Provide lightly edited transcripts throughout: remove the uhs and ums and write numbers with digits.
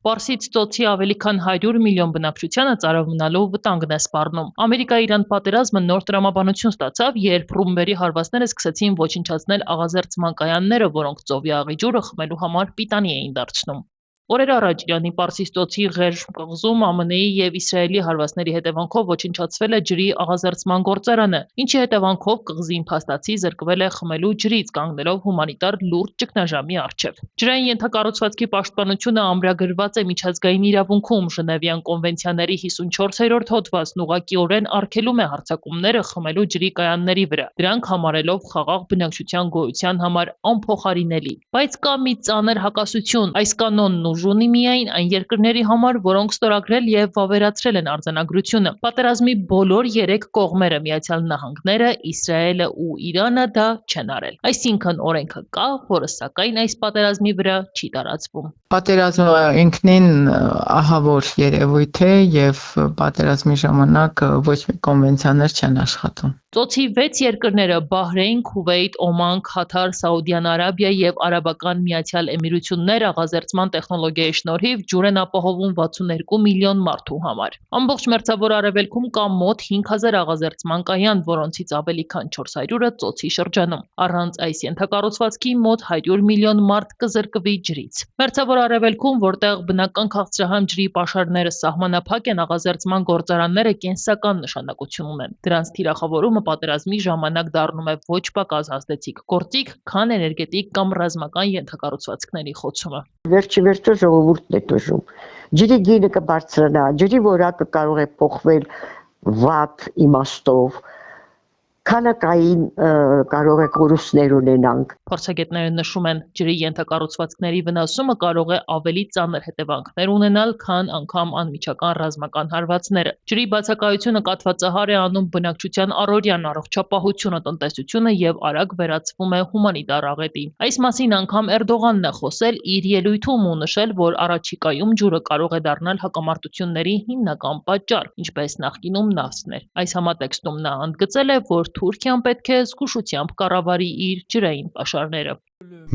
Պարսից ծոցի ավելի քան 100 միլիոն բնակչությանը ծարավ մնալու վտանգն է սպառնում։ Ամերիկա-Իրան պատերազմը նոր տրամաբանություն ստացավ, երբ ռումբերի հարվածները սկսեցին ոչնչացնել աղազերծման կայանները, որոնք ծովի աղի ջուրը խմելու համար պիտանի էին դարձնում։ Օրեր առաջ Իրանի Պարսից ծոցի Ղերժ կղզում ԱՄՆ-ի և Իսրայելի հարվածների հետևանքով ոչնչացվել է ջրի աղազերծման գործարանը, ինչի հետևանքով կղզին փաստացի զրկվել է խմելու ջրից, կանգնելով հումանիտար լուրջ ճգնաժամի առջև։ Ջրային ենթակառուցվածքի պաշտպանությունը ամրագրված է միջազգային իրավունքում, Ժնևյան կոնվենցիաների 54-րդ հոդվածն ուղղակիորեն արգելում է հարձակումները խմելու ջրի կայանների վրա, դրանք համարելով խաղաղ բնակչության գոյության համար անփոխարինելի։ Բայց կա մի ծանր հակասություն, այս կանոնն ուժ ունի միայն այն երկրների համար, որոնք ստորագրել և վավերացրել են արձանագրությունը։ Պատերազմի բոլոր 3 կողմերը՝ Միացյալ Նահանգները, Իսրայելը ու Իրանը դա չեն արել։ Այսինքն օրենքը կա, որը սակայն այս պատերազմի վրա չի տարածվում։ Պատերազմը ինքնին ահավոր երևույթ է և պատերազմի ժամանակ ոչ մի կոնվենցիաներ չեն աշխատում։ Ծոցի 6 երկրները՝ Բահրեյն, Քուվեյթ, Օման, Քաթար, Սաուդյան Արաբիա և Արաբական Միացյալ Էմիրություններ աղազերծման տեխնոլոգիայի շնորհիվ ջուր են ապահովում 62 միլիոն մարդու համար։ Ամբողջ Մերձավոր Արևելքում կա մոտ 5000 աղազերծման կայան, որոնցից ավելի քան 400-ը ծոցի շրջանում։ Առանց այս ենթակառուցվածքի մոտ 100 միլիոն մարդ կզրկվի ջրից։ Մերձավոր Արևելքում, որտեղ բնական քաղցրահամ ջրի պաշարները սահմանափակ են, աղազերծման գործարանները կենսական նշանակություն ունեն։ Դրանց թիրախավորումը պատերազմի ժամանակ դառնում է ոչ պակաս ազդեցիկ գործիք, քան էներգետիկ կամ ռազմական ենթակառուցվածքների խոցումը։ Վերջը ժողովուրդն է տուժում։ Ջրի գինը կբարձրանա, ջրի որակը կարող է փոխվել վատ իմաստով, քանակային կարող է կորուստներ ունենանք։ Փորձագետները նշում են, ջրի ենթակառուցվածքների վնասումը կարող է ավելի ծանր հետևանքներ ունենալ, քան անգամ անմիջական ռազմական հարվածները։ Ջրի բացակայությունը կաթվածահար է անում բնակչության առօրյան առողջապահությունը, տնտեսությունը և արագ վերածվում է հումանիտար աղետի։ Այս մասին անգամ Էրդողանն է խոսել իր ելույթում ու նշել, որ առաջիկայում ջուրը կարող է դառնալ հակամարտությունների հիմնական պատճառ, ինչպես նախկինում նավթն էր։ Այս համատեքստում նա ընդգծել է, որ Թուրքիան պետք է զգուշությամբ կառավարի իր ջրային պաշարները։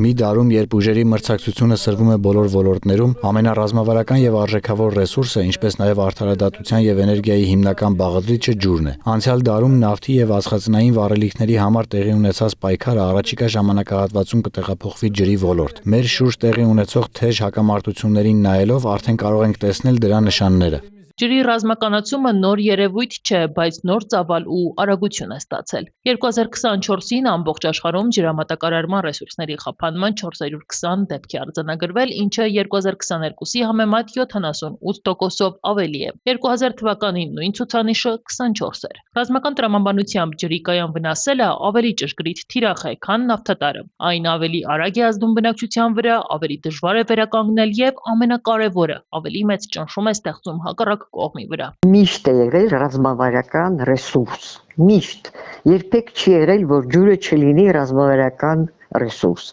Մի դարում, երբ ուժերի մրցակցությունը սրվում է բոլոր ոլորտներում, ամենառազմավարական և արժեքավոր ռեսուրսը, ինչպես նաև արդարադատության և էներգիայի հիմնական բաղադրիչը ջուրն է։ Անցյալ դարում նավթի և ածխածնային վառելիքների համար տեղի ունեցած պայքարը առաջիկա ժամանակահատվածում կտեղափոխվի ջրի ոլորտ։ Մեր շուրջ տեղի ունեցող թեժ հակամարտություններին նայելով արդեն կարող ենք տեսնել դրա նշանները։ Ջրի ռազմականացումը նոր երևույթ չէ, բայց նոր ծավալ ու արագություն է ստացել։ 2024-ին ամբողջ աշխարհում ջրամատակարարման ռեսուրսների խափանման 420 դեպք է արձանագրվել, ինչը 2022-ի համեմատ 78%-ով ավելի է։ 2000 թվականին նույն ցուցանիշը 24 էր։ Ռազմական տրամաբանությամբ ջրի կայան վնասելը ավելի ճշգրիտ թիրախ է, քան նավթատարը։ Այն ավելի արագ է ազդում բնակչության վրա, ավելի դժվար է վերականգնել և ամենակարևորը՝ ավելի մեծ ճնշում է ստեղծում հակառակ կողմի վրա։ Միշտ է եղել ռազմավարական ռեսուրս։ Միշտ։ Երբեք չի եղել, որ ջուրը չլինի ռազմավարական ռեսուրս։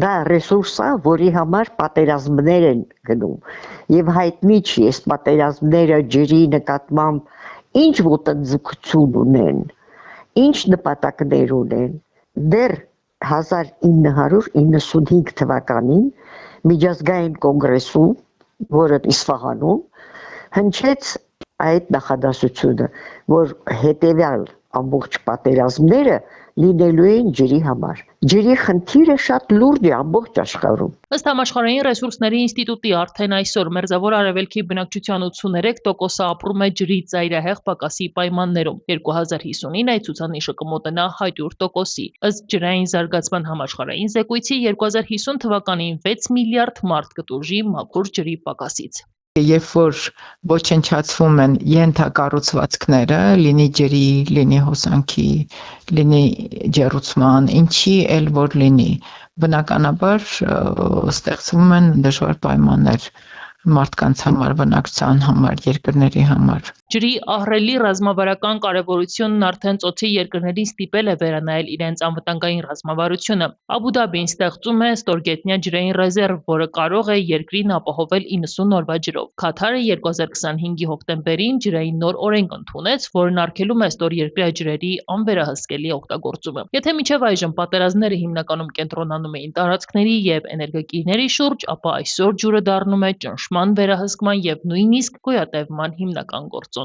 Դա ռեսուրս է, որի համար պատերազմներ են գնում։ Եվ հայտնի չի, այս պատերազմները ջրի նկատմամբ ինչ ոտնձգություն ունեն, ինչ նպատակներ ունեն։ Դեռ 1995 թվականին միջազգային կոնգրեսում, որը Իսֆահանում, հնչեց այդ նախադասությունը, որ հետևյալ ամբողջ պատերազմները լինելու են ջրի համար։ Ջրի խնդիրը շատ լուրջ է ամբողջ աշխարհում։ Ըստ Համաշխարհային ռեսուրսների ինստիտուտի արդեն այսօր Մերձավոր Արևելքի բնակչության 83%-ը ապրում է ջրի ծայրահեղ պակասի պայմաններում։ 2050-ին այդ ցուցանիշը կմոտենա 100%-ի։ Ըստ ջրային զարգացման համաշխարհային զեկույցի 2050 թվականին 6 միլիարդ մարդ կտուժի մաքուր ջրի պակասից։ Երբ որ ոչնչացվում են ենթակառուցվածքները, լինի ջրի, լինի հոսանքի, լինի ջեռուցման, ինչի էլ որ լինի, բնականաբար ստեղծվում են դժվար պայմաններ մարդկանց համար, բնակչության համար, երկրների համար։ Ջրի ահռելի ռազմավարական կարևորությունն արդեն ծոցի երկրներին ստիպել է վերանայել իրենց անվտանգային ռազմավարությունը։ Աբու Դաբին ստեղծում է ստորգետնյա ջրային ռեզերվ, որը կարող է երկրին ապահովել 90 օրվա ջրով։ Քաթարը 2025-ի հոկտեմբերին ջրային նոր օրենք ընդունեց, որն արգելում է ստորերկրյա ջրերի անվերահսկելի օգտագործումը։ Եթե մինչև այժմ պատերազմները հիմնականում կենտրոնանում էին տարածքների եւ էներգակիրների շուրջ, ապա այսօր ջուրը դառնում է ճնշման, վերահսկման եւ նույնիսկ գոյատևման հիմնական գործոն։